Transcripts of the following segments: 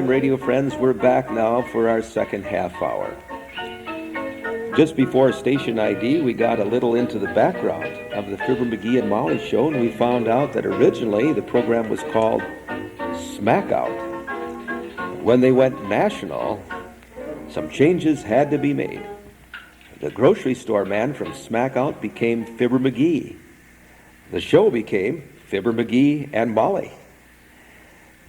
radio friends. We're back now for our second half hour. Just before station ID, we got a little into the background of the Fibber, McGee, and Molly show, and we found out that originally the program was called Smack Out. When they went national, some changes had to be made. The grocery store man from Smack Out became Fibber McGee. The show became Fibber, McGee, and Molly.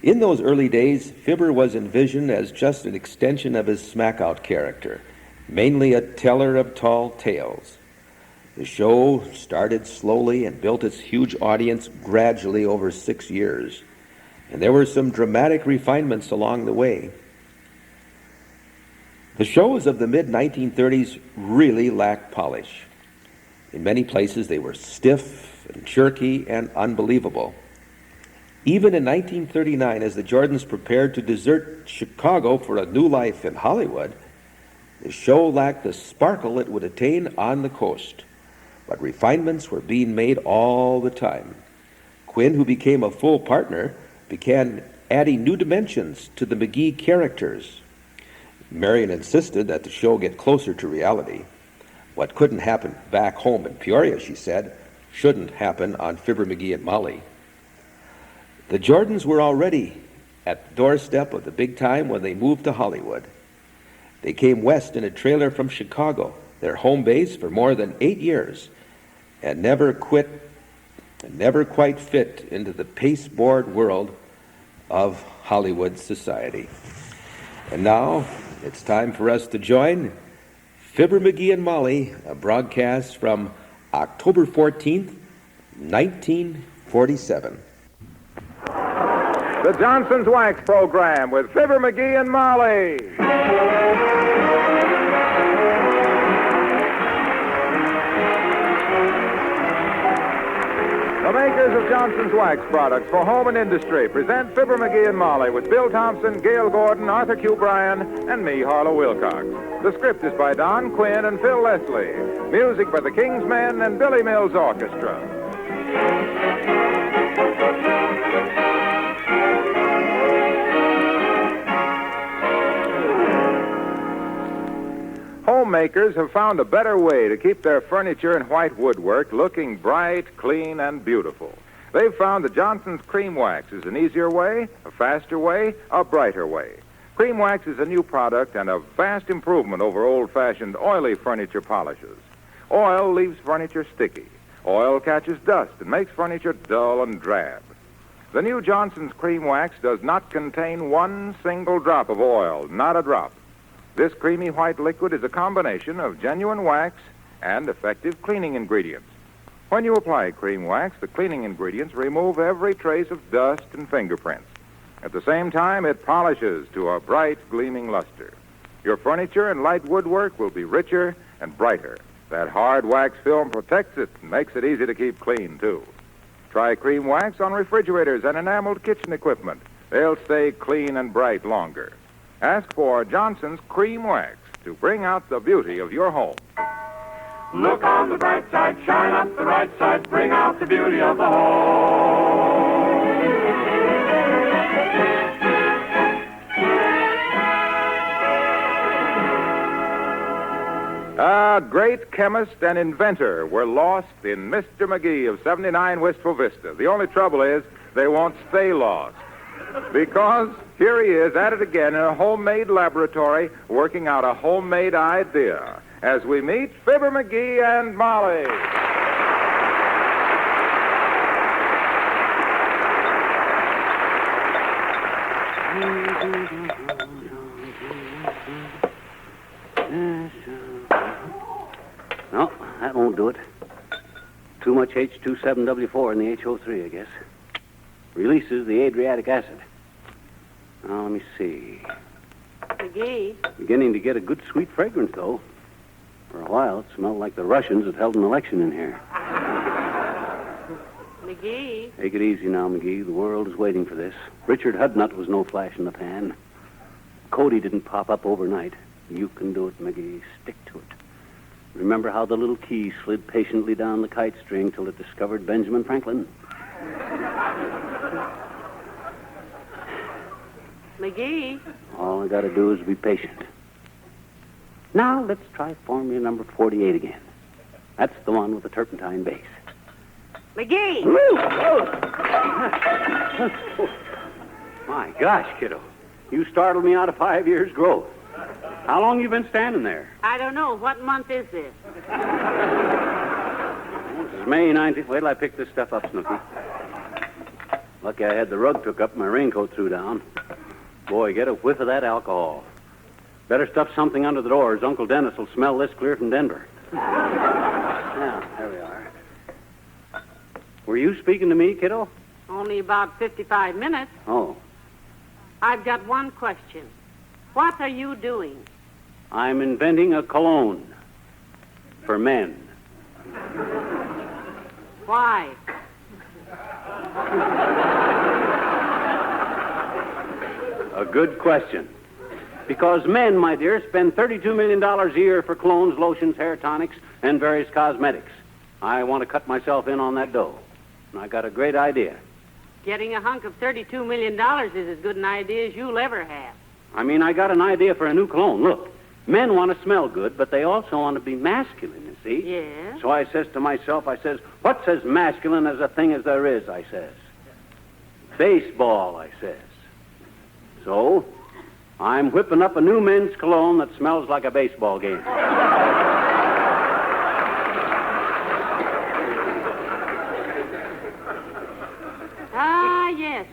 In those early days, Fibber was envisioned as just an extension of his Smack Out character, mainly a teller of tall tales. The show started slowly and built its huge audience gradually over 6 years, and there were some dramatic refinements along the way. The shows of the mid-1930s really lacked polish. In many places, they were stiff and jerky and unbelievable. Even in 1939, as the Jordans prepared to desert Chicago for a new life in Hollywood, the show lacked the sparkle it would attain on the coast. But refinements were being made all the time. Quinn, who became a full partner, began adding new dimensions to the McGee characters. Marion insisted that the show get closer to reality. What couldn't happen back home in Peoria, she said, shouldn't happen on Fibber, McGee, and Molly. The Jordans were already at the doorstep of the big time when they moved to Hollywood. They came west in a trailer from Chicago, their home base for more than 8 years, and never quite fit into the pasteboard world of Hollywood society. And now it's time for us to join Fibber, McGee, and Molly, a broadcast from October 14th, 1947. The Johnson's Wax Program with Fibber, McGee, and Molly. The makers of Johnson's Wax products for home and industry present Fibber, McGee, and Molly with Bill Thompson, Gail Gordon, Arthur Q. Bryan, and me, Harlow Wilcox. The script is by Don Quinn and Phil Leslie. Music by the King's Men and Billy Mills Orchestra. Homemakers have found a better way to keep their furniture and white woodwork looking bright, clean, and beautiful. They've found that Johnson's Cream Wax is an easier way, a faster way, a brighter way. Cream Wax is a new product and a vast improvement over old-fashioned oily furniture polishes. Oil leaves furniture sticky. Oil catches dust and makes furniture dull and drab. The new Johnson's Cream Wax does not contain one single drop of oil, not a drop. This creamy white liquid is a combination of genuine wax and effective cleaning ingredients. When you apply Cream Wax, the cleaning ingredients remove every trace of dust and fingerprints. At the same time, it polishes to a bright, gleaming luster. Your furniture and light woodwork will be richer and brighter. That hard wax film protects it and makes it easy to keep clean, too. Try Cream Wax on refrigerators and enameled kitchen equipment. They'll stay clean and bright longer. Ask for Johnson's Cream Wax to bring out the beauty of your home. Look on the bright side, shine up the right side, bring out the beauty of the home. A great chemist and inventor were lost in Mr. McGee of 79 Wistful Vista. The only trouble is they won't stay lost. Because here he is at it again in a homemade laboratory working out a homemade idea as we meet Fibber, McGee, and Molly. No, that won't do it. Too much H27W4 in the HO3, I guess. Releases the Adriatic acid. Now, let me see. McGee. Beginning to get a good sweet fragrance, though. For a while, it smelled like the Russians had held an election in here. McGee. Take it easy now, McGee. The world is waiting for this. Richard Hudnut was no flash in the pan. Cody didn't pop up overnight. You can do it, McGee. Stick to it. Remember how the little key slid patiently down the kite string till it discovered Benjamin Franklin? McGee. All I got to do is be patient. Now, let's try formula number 48 again. That's the one with the turpentine base. McGee! My gosh, kiddo. You startled me out of 5 years' growth. How long you been standing there? I don't know. What month is this? This is May 19th. Wait till I pick this stuff up, Snooky. Lucky I had the rug took up and my raincoat threw down. Boy, get a whiff of that alcohol. Better stuff something under the door, as Uncle Dennis will smell this clear from Denver. Now, there we are. Were you speaking to me, kiddo? Only about 55 minutes. Oh, I've got one question. What are you doing? I'm inventing a cologne for men. Why? A good question. Because men, my dear, spend $32 million a year for colognes, lotions, hair tonics, and various cosmetics. I want to cut myself in on that dough. And I got a great idea. Getting a hunk of $32 million is as good an idea as you'll ever have. I mean, I got an idea for a new cologne. Look, men want to smell good, but they also want to be masculine, you see? Yeah? So I says to myself, what's as masculine as a thing as there is, I says. Baseball, I says. So, I'm whipping up a new men's cologne that smells like a baseball game. Ah, yes.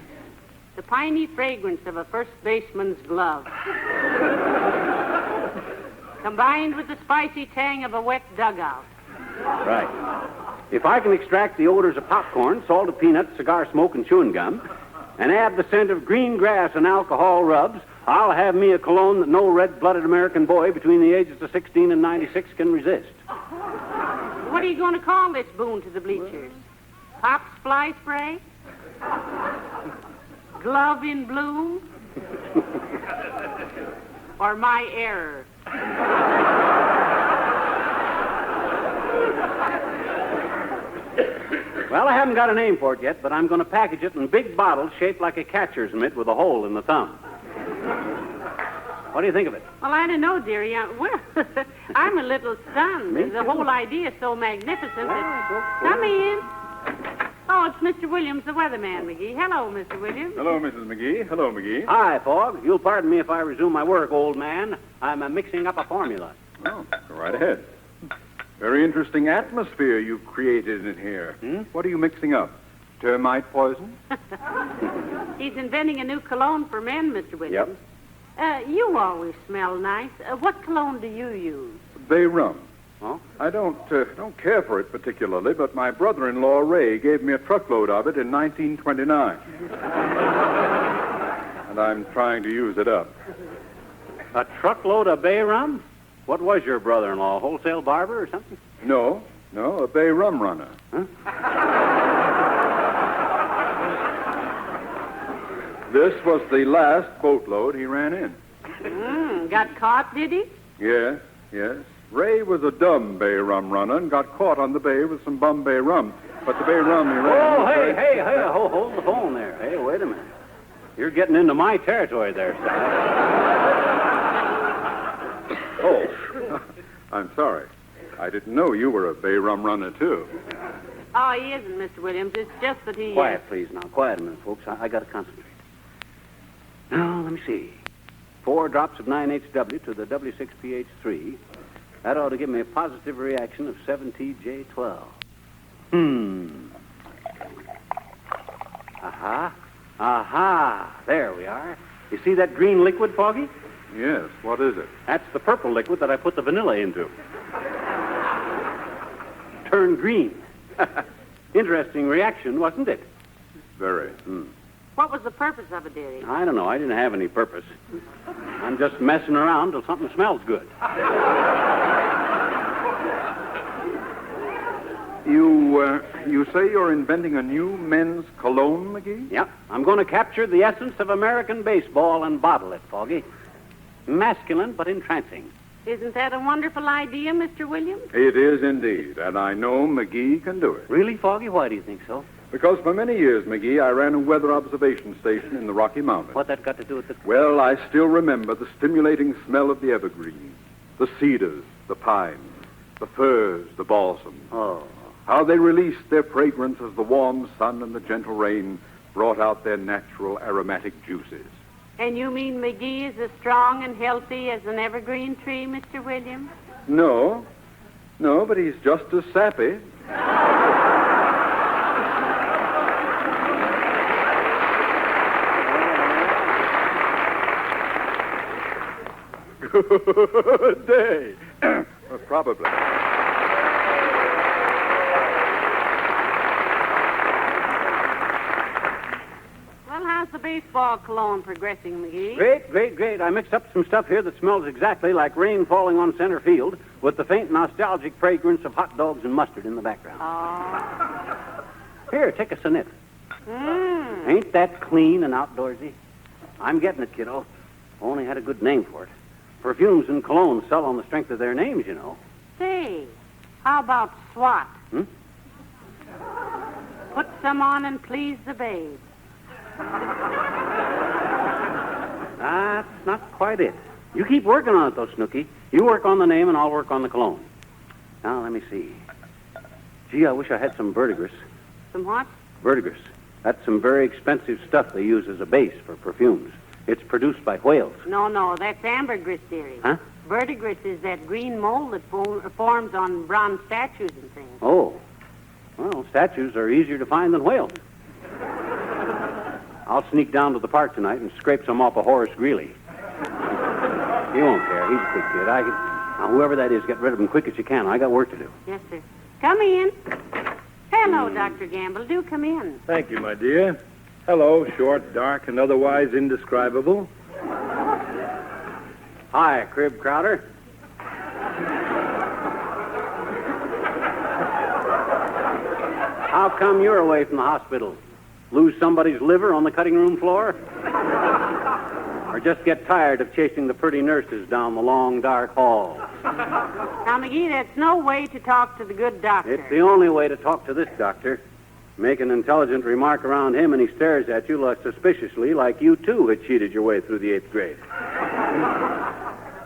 The piney fragrance of a first baseman's glove. Combined with the spicy tang of a wet dugout. Right. If I can extract the odors of popcorn, salted peanuts, cigar smoke, and chewing gum, and add the scent of green grass and alcohol rubs, I'll have me a cologne that no red-blooded American boy between the ages of 16 and 96 can resist. What are you going to call this boon to the bleachers? Pop's fly spray? Glove in bloom? Or my error? Well, I haven't got a name for it yet, but I'm going to package it in big bottles shaped like a catcher's mitt with a hole in the thumb. What do you think of it? Well, I don't know, dearie. I'm a little stunned. The whole idea is so magnificent that... Come in. Oh, it's Mr. Williams, the weatherman, McGee. Hello, Mr. Williams. Hello, Mrs. McGee. Hello, McGee. Hi, Fogg. You'll pardon me if I resume my work, old man. I'm mixing up a formula. Oh, go right ahead. Very interesting atmosphere you've created in here. What are you mixing up? Termite poison? He's inventing a new cologne for men, Mr. Williams. You always smell nice. What cologne do you use? Bay rum. Oh? I don't care for it particularly, but my brother-in-law, Ray, gave me a truckload of it in 1929. And I'm trying to use it up. A truckload of bay rum? What was your brother-in-law, a wholesale barber or something? No, a bay rum runner. Huh? This was the last boatload he ran in. Got caught, did he? Yes. Ray was a dumb bay rum runner and got caught on the bay with some Bombay rum. But the bay rum he ran in was very... Hey, hold the phone there. Hey, wait a minute. You're getting into my territory there, son. Oh, I'm sorry. I didn't know you were a bay rum runner, too. Oh, he isn't, Mr. Williams. It's just that he... Quiet, please, now. Quiet a minute, folks. I got to concentrate. Now, let me see. 4 drops of 9HW to the W6PH3. That ought to give me a positive reaction of 7TJ12. Aha. There we are. You see that green liquid, Foggy? Yes, what is it? That's the purple liquid that I put the vanilla into. Turned green. Interesting reaction, wasn't it? Very. What was the purpose of it, dearie? I don't know. I didn't have any purpose. I'm just messing around till something smells good. You say you're inventing a new men's cologne, McGee? Yep. I'm going to capture the essence of American baseball and bottle it, Foggy. Masculine, but entrancing. Isn't that a wonderful idea, Mr. Williams? It is indeed, and I know McGee can do it. Really, Foggy? Why do you think so? Because for many years, McGee, I ran a weather observation station in the Rocky Mountains. What that got to do with the... Well, I still remember the stimulating smell of the evergreens, the cedars, the pines, the firs, the balsams. Oh. How they released their fragrance as the warm sun and the gentle rain brought out their natural aromatic juices. And you mean McGee is as strong and healthy as an evergreen tree, Mr. Williams? No, but he's just as sappy. Good day. Probably. Well, how's the baseball cologne progressing, McGee? Great. I mixed up some stuff here that smells exactly like rain falling on center field with the faint nostalgic fragrance of hot dogs and mustard in the background. Oh. Here, take a sniff. Ain't that clean and outdoorsy? I'm getting it, kiddo. Only had a good name for it. Perfumes and cologne sell on the strength of their names, you know. Say, how about SWAT? Put some on and please the babe. That's not quite it. You keep working on it, though, Snooky. You work on the name, and I'll work on the cologne. Now, let me see. Gee, I wish I had some verdigris. Some what? Verdigris. That's some very expensive stuff they use as a base for perfumes. It's produced by whales. No, that's ambergris theory. Huh? Verdigris is that green mold that forms on bronze statues and things. Oh. Well, statues are easier to find than whales. I'll sneak down to the park tonight and scrape some off of Horace Greeley. He won't care. He's a good kid. Now, whoever that is, get rid of him quick as you can. I got work to do. Yes, sir. Come in. Hello, Dr. Gamble. Do come in. Thank you, my dear. Hello, short, dark, and otherwise indescribable. Hi, Crib Crowder. How come you're away from the hospital? Lose somebody's liver on the cutting room floor? Or just get tired of chasing the pretty nurses down the long, dark hall? Now, McGee, that's no way to talk to the good doctor. It's the only way to talk to this doctor. Make an intelligent remark around him, and he stares at you suspiciously like you, too, had cheated your way through the 8th grade.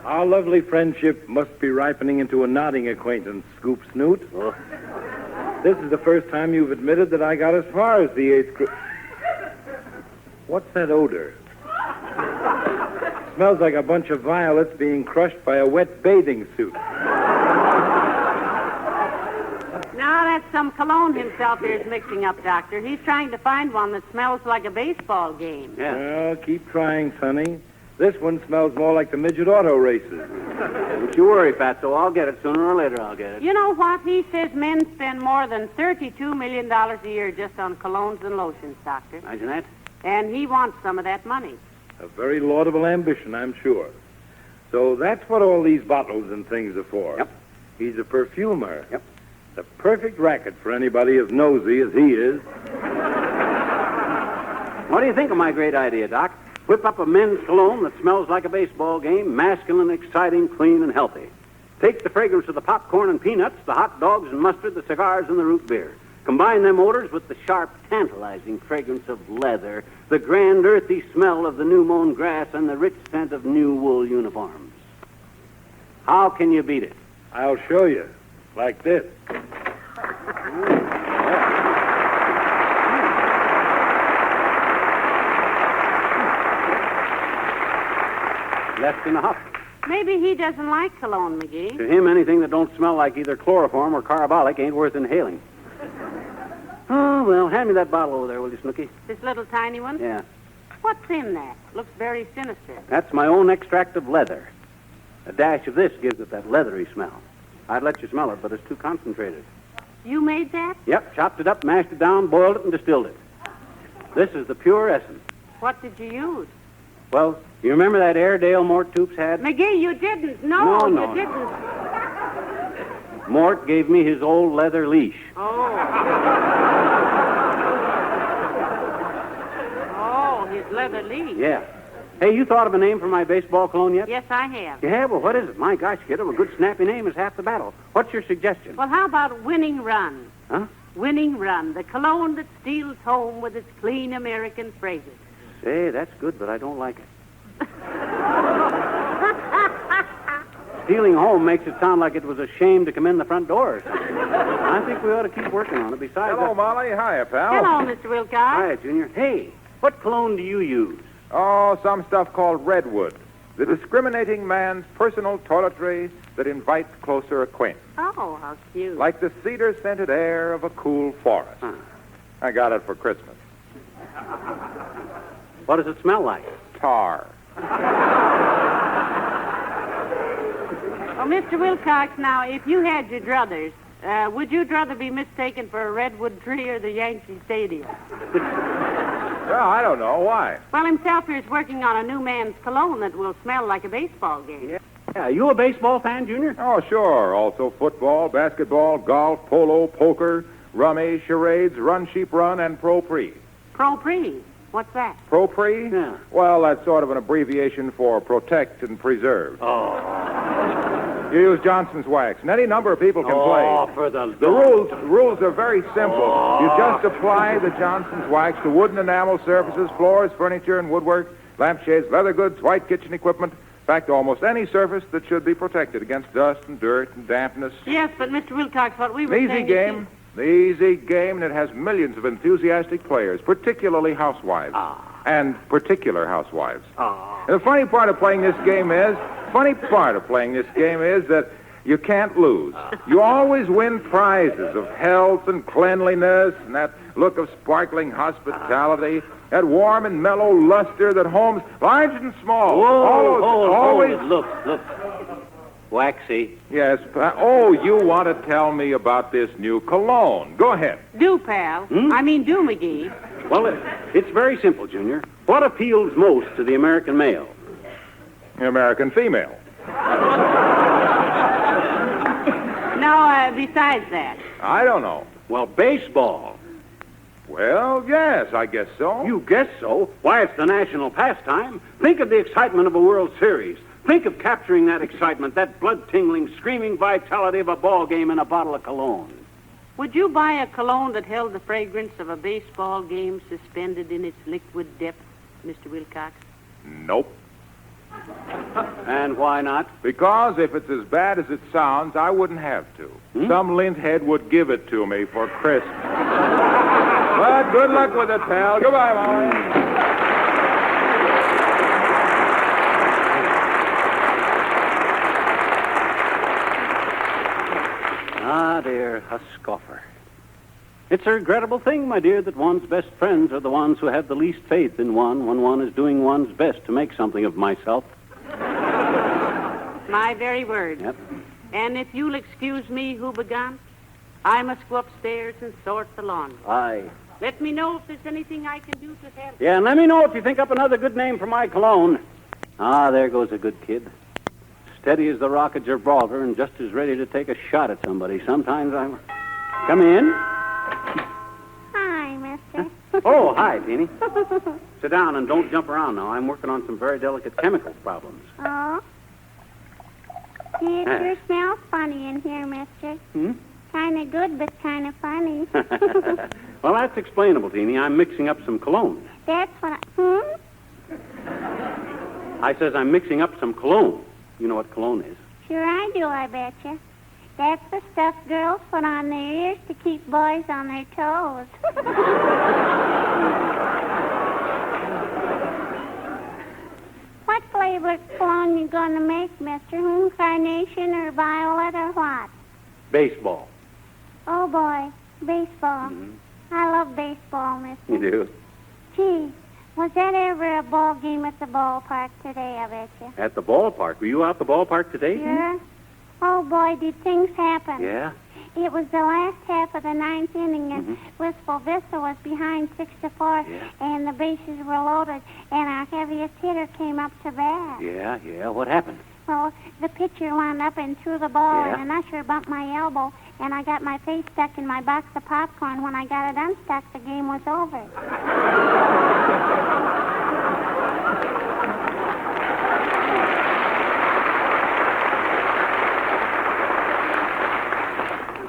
Our lovely friendship must be ripening into a nodding acquaintance, Scoop Snoot. Oh. This is the first time you've admitted that I got as far as the 8th grade. What's that odor? Smells like a bunch of violets being crushed by a wet bathing suit. Now, that's some cologne himself is mixing up, Doctor. He's trying to find one that smells like a baseball game. Yeah. Well, keep trying, Sonny. This one smells more like the midget auto races. Don't you worry, Fatso. I'll get it sooner or later. I'll get it. You know what? He says men spend more than $32 million a year just on colognes and lotions, Doctor. Imagine that. And he wants some of that money. A very laudable ambition, I'm sure. So that's what all these bottles and things are for. Yep. He's a perfumer. Yep. The perfect racket for anybody as nosy as he is. What do you think of my great idea, Doc? Whip up a men's cologne that smells like a baseball game, masculine, exciting, clean, and healthy. Take the fragrance of the popcorn and peanuts, the hot dogs and mustard, the cigars and the root beer. Combine them odors with the sharp, tantalizing fragrance of leather, the grand, earthy smell of the new-mown grass, and the rich scent of new wool uniforms. How can you beat it? I'll show you. Like this. Left in a huff. Maybe he doesn't like cologne, McGee. To him, anything that don't smell like either chloroform or carbolic ain't worth inhaling. Oh, well, hand me that bottle over there, will you, Snooky? This little tiny one? Yeah. What's in that? Looks very sinister. That's my own extract of leather. A dash of this gives it that leathery smell. I'd let you smell it, but it's too concentrated. You made that? Yep, chopped it up, mashed it down, boiled it, and distilled it. This is the pure essence. What did you use? Well, you remember that Airedale Mort Toops had? McGee, you didn't. No, No. you didn't. Mort gave me his old leather leash. Oh, his leather leash. Yeah. Hey, you thought of a name for my baseball cologne yet? Yes, I have. Yeah, well, what is it? My gosh, kiddo, a good snappy name is half the battle. What's your suggestion? Well, how about winning run? Huh? winning run, the Cologne that steals home with its clean American fragrance. Say, that's good, but I don't like it. Stealing home makes it sound like it was a shame to come in the front door or something. I think we ought to keep working on it. Besides... Hello, Molly. Hiya, pal. Hello, Mr. Wilcox. Hi, Junior. Hey, what cologne do you use? Oh, some stuff called redwood. The discriminating man's personal toiletry that invites closer acquaintance. Oh, how cute. Like the cedar-scented air of a cool forest. Huh. I got it for Christmas. What does it smell like? Tar. Well, Mr. Wilcox, now, if you had your druthers, would you rather be mistaken for a redwood tree or the Yankee Stadium? Well, I don't know. Why? Well, himself here's working on a new man's cologne that will smell like a baseball game. Yeah, you a baseball fan, Junior? Oh, sure. Also football, basketball, golf, polo, poker, rummy, charades, run, sheep, run, and pro-pre. Pro-pre? What's that? Pro-pre? Yeah. Well, that's sort of an abbreviation for protect and preserve. Oh. You use Johnson's wax, and any number of people can Oh, play. for the rules are very simple. You just apply the Johnson's wax to wooden enamel surfaces, floors, furniture, and woodwork, lampshades, leather goods, white kitchen equipment. In fact, almost any surface that should be protected against dust and dirt and dampness. Yes, but Mr. Wilcox, what we were An easy saying... game. The easy game, and it has millions of enthusiastic players, particularly housewives. And particular housewives. And the funny part of playing this game is that you can't lose. You always win prizes of health and cleanliness and that look of sparkling hospitality, that warm and mellow luster that homes, large and small, always... Look. Waxy. Yes. Oh, you want to tell me about this new cologne. Go ahead. Do, pal. I mean, do, McGee. Well, it's very simple, Junior. What appeals most to the American male? The American female. No, besides that. I don't know. Well, baseball. Well, yes, I guess so. You guess so. Why, it's the national pastime. Think of the excitement of a World Series. Think of capturing that excitement, that blood-tingling, screaming vitality of a ball game in a bottle of cologne. Would you buy a cologne that held the fragrance of a baseball game suspended in its liquid depths, Mr. Wilcox? Nope. And why not? Because if it's as bad as it sounds, I wouldn't have to. Some lint head would give it to me for Christmas. But good luck with it, pal. Goodbye, Molly. Ah, dear, a scoffer. It's a regrettable thing, my dear, that one's best friends are the ones who have the least faith in one when one is doing one's best to make something of myself. My very word. Yep. And if you'll excuse me, who begun, I must go upstairs and sort the laundry. Aye. Let me know if there's anything I can do to help. Yeah, and let me know if you think up another good name for my cologne. Ah, there goes a good kid. Steady as the rock of Gibraltar and just as ready to take a shot at somebody. Sometimes I'm... Come in. Hi, mister. Oh, hi, Teeny. Sit down and don't jump around now. I'm working on some very delicate chemical problems. Oh? It sure smells funny in here, mister. Kind of good, but kind of funny. Well, that's explainable, Teeny. I'm mixing up some cologne. That's what I says I'm mixing up some cologne. You know what cologne is. Sure I do, I betcha. That's the stuff girls put on their ears to keep boys on their toes. What flavor cologne you gonna make, mister? Carnation or violet or what? Baseball. Oh, boy. Baseball. I love baseball, mister. You do? Gee, was that ever a ball game at the ballpark today, I betcha? At the ballpark. Were you out the ballpark today? Sure. Oh, boy, did things happen. Yeah? It was the last half of the ninth inning, and Wistful Vista was behind 6-4, and the bases were loaded, and our heaviest hitter came up to bat. Yeah. What happened? Well, the pitcher wound up and threw the ball, Yeah? and an usher bumped my elbow, and I got my face stuck in my box of popcorn. When I got it unstuck, the game was over.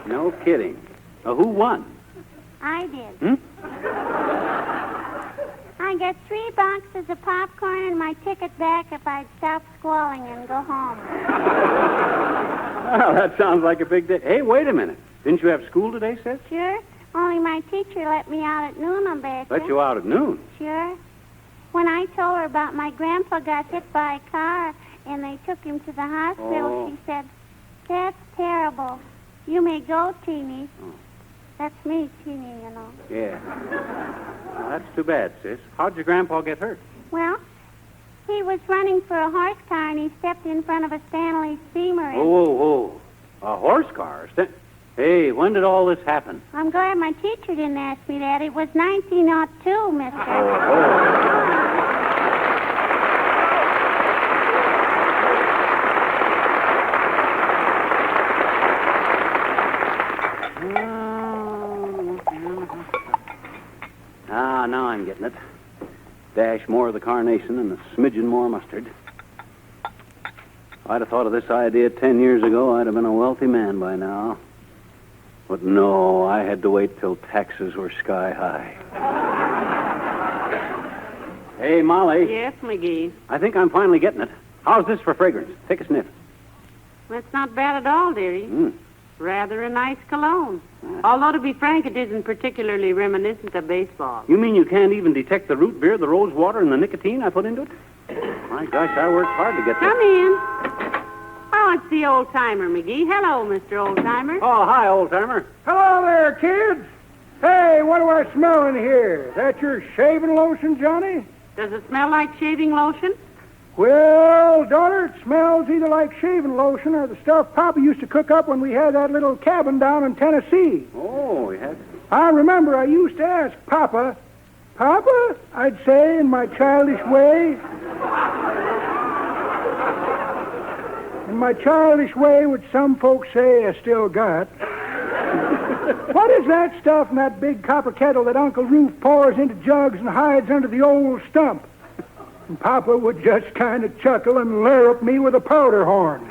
No kidding. Who won? I did. Hmm? I get 3 boxes of popcorn and my ticket back if I'd stop squalling and go home. Well, that sounds like a big day. Hey, wait a minute. Didn't you have school today, Sis? Sure. Only my teacher let me out at noon, I bet Let you out at noon. Sure. When I told her about my grandpa got hit by a car and they took him to the hospital, she said, "That's terrible. You may go, Teeny." That's me, Teeny, you know. Yeah. Well, that's too bad, Sis. How'd your grandpa get hurt? Well, he was running for a horse car and he stepped in front of a Stanley steamer. And Oh. A horse car? Hey, when did all this happen? I'm glad my teacher didn't ask me that. It was 1902, mister. Now I'm getting it. Dash more of the carnation and a smidgen more mustard. If I'd have thought of this idea 10 years ago, I'd have been a wealthy man by now. But no, I had to wait till taxes were sky high. Hey, Molly. Yes, McGee. I think I'm finally getting it. How's this for fragrance? Take a sniff. Well, it's not bad at all, dearie. Mm. Rather a nice cologne. Although, to be frank, it isn't particularly reminiscent of baseball. You mean you can't even detect the root beer, the rose water, and the nicotine I put into it? My gosh, I worked hard to get Come this. in. Oh, it's the old-timer, McGee. Hello, Mr. Old-timer. Oh, hi, old-timer. Hello there, kids. Hey, what do I smell in here? That your shaving lotion, Johnny? Does it smell like shaving lotion? Well, daughter, it smells either like shaving lotion or the stuff Papa used to cook up when we had that little cabin down in Tennessee. Oh, you had... I remember I used to ask Papa, "Papa," I'd say in my childish way. In my childish way, which some folks say I still got. What is that stuff in that big copper kettle that Uncle Roof pours into jugs and hides under the old stump? And Papa would just kind of chuckle and larrup me with a powder horn.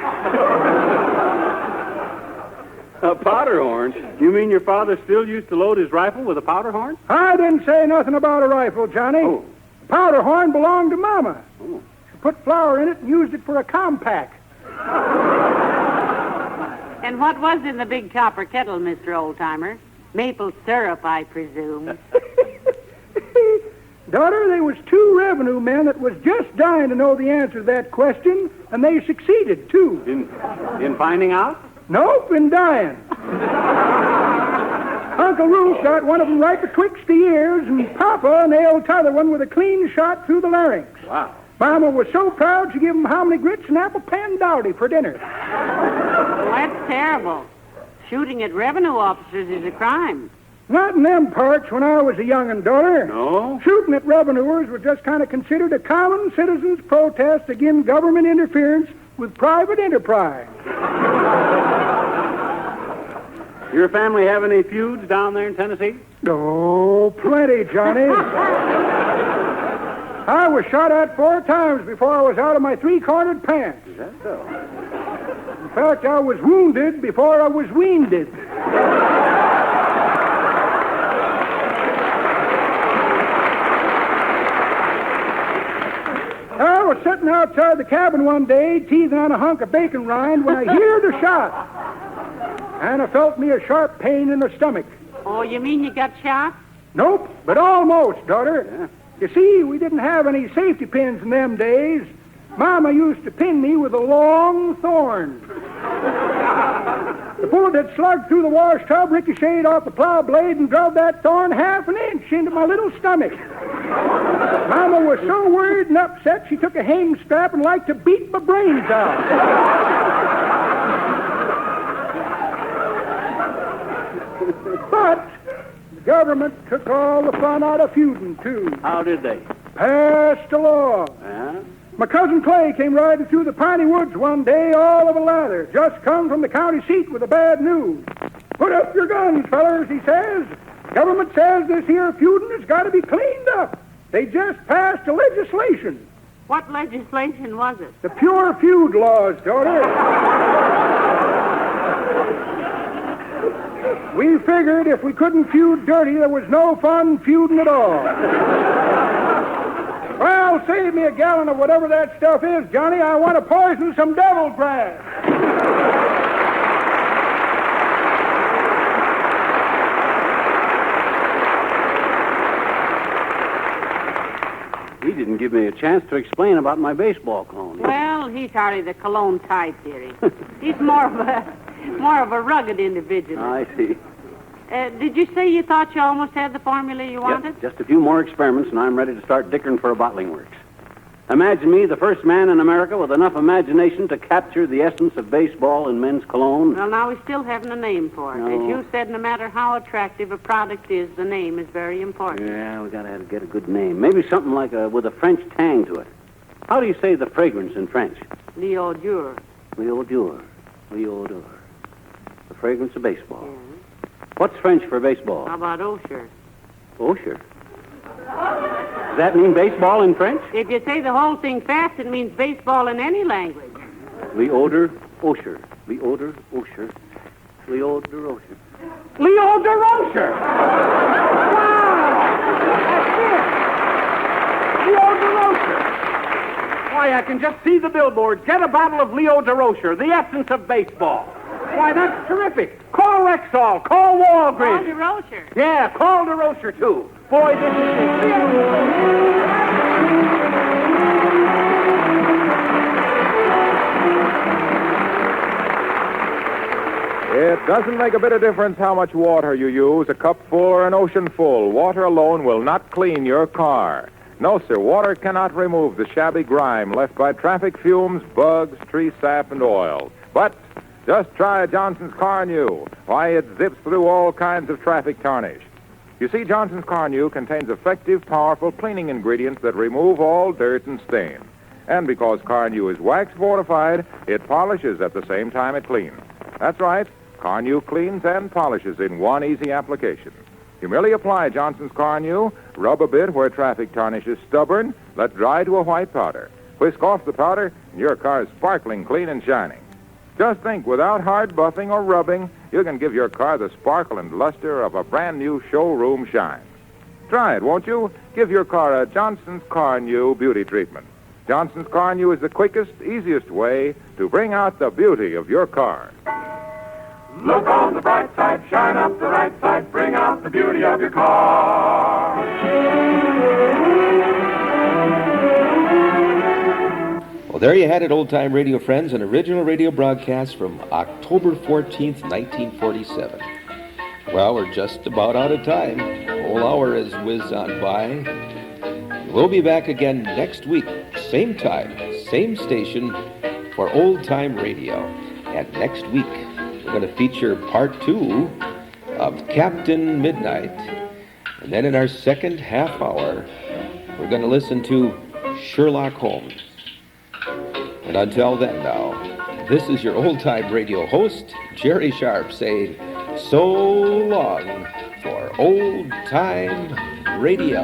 A powder horn? You mean your father still used to load his rifle with a powder horn? I didn't say nothing about a rifle, Johnny. Oh. The powder horn belonged to Mama. Oh. She put flour in it and used it for a compact. And what was in the big copper kettle, Mr. Old-timer? Maple syrup, I presume. Daughter, there was 2 revenue men that was just dying to know the answer to that question, and they succeeded, too. In finding out? Nope, in dying. Uncle Roof got one of them right betwixt the ears, and Papa nailed t'other one with a clean shot through the larynx. Wow. Mama was so proud she gave him hominy grits and apple pandowdy for dinner. Well, that's terrible. Shooting at revenue officers is a crime. Not in them parts when I was a young'un, daughter. No? Shooting at revenuers was just kind of considered a common citizen's protest against government interference with private enterprise. Your family have any feuds down there in Tennessee? Oh, plenty, Johnny. I was shot at 4 times before I was out of my 3-cornered pants. Is that so? In fact, I was wounded before I was weaned. I was sitting outside the cabin one day, teething on a hunk of bacon rind, when I heard a shot. And I felt me a sharp pain in the stomach. Oh, you mean you got shot? Nope, but almost, daughter. Yeah. You see, we didn't have any safety pins in them days. Mama used to pin me with a long thorn. The bullet had slugged through the wash tub, ricocheted off the plow blade, and drove that thorn 1/2 inch into my little stomach. Mama was so worried and upset, she took a hang strap and liked to beat my brains out. But the government took all the fun out of feuding, too. How did they? Passed a law. Yeah? My cousin Clay came riding through the piney woods one day, all of a lather, just come from the county seat with the bad news. "Put up your guns, fellers," he says. "Government says this here feuding has got to be cleaned up. They just passed a legislation." What legislation was it? The pure feud laws, daughter. We figured if we couldn't feud dirty, there was no fun feuding at all. Well, save me a gallon of whatever that stuff is, Johnny. I want to poison some devil grass. He didn't give me a chance to explain about my baseball clone. Well, he's hardly the Cologne type, dearie. He's more of a rugged individual. I see. Did you say you thought you almost had the formula you wanted? Yep, just a few more experiments, and I'm ready to start dickering for a bottling works. Imagine me, the first man in America with enough imagination to capture the essence of baseball in men's cologne. Well, now we still haven't a name for it. No. As you said, no matter how attractive a product is, the name is very important. Yeah, we gotta get a good name. Maybe something like with a French tang to it. How do you say the fragrance in French? L'odeur. L'odeur. L'odeur. The fragrance of baseball. What's French for baseball? How about Osher? Osher. Does that mean baseball in French? If you say the whole thing fast, it means baseball in any language. L'odeur, Osher. L'odeur, Osher. L'odeur, Osher. L'odeur Osher. Wow! That's it. L'odeur Osher. Why, I can just see the billboard. Get a bottle of L'odeur Osher, the essence of baseball. Why, that's terrific. Call Rexall. Call Walgreens. Call DeRocher. Yeah, call DeRocher, too. Boy, this is It doesn't make a bit of difference how much water you use, a cup full or an ocean full. Water alone will not clean your car. No, sir, water cannot remove the shabby grime left by traffic fumes, bugs, tree sap, and oil. But just try Johnson's Car New. Why, it zips through all kinds of traffic tarnish. You see, Johnson's Car New contains effective, powerful cleaning ingredients that remove all dirt and stain. And because Car New is wax fortified, it polishes at the same time it cleans. That's right. Car New cleans and polishes in one easy application. You merely apply Johnson's Car New, rub a bit where traffic tarnish is stubborn, let dry to a white powder. Whisk off the powder, and your car is sparkling clean and shining. Just think, without hard buffing or rubbing, you can give your car the sparkle and luster of a brand new showroom shine. Try it, won't you? Give your car a Johnson's Car New beauty treatment. Johnson's Car New is the quickest, easiest way to bring out the beauty of your car. Look on the bright side, shine up the right side, bring out the beauty of your car. Well, there you had it, old-time radio friends, an original radio broadcast from October 14th, 1947. Well, we're just about out of time. The whole hour has whizzed on by. We'll be back again next week, same time, same station, for old-time radio. And next week, we're going to feature part 2 of Captain Midnight. And then in our second half hour, we're going to listen to Sherlock Holmes. And until then now, this is your old-time radio host, Jerry Sharp, saying so long for old-time radio.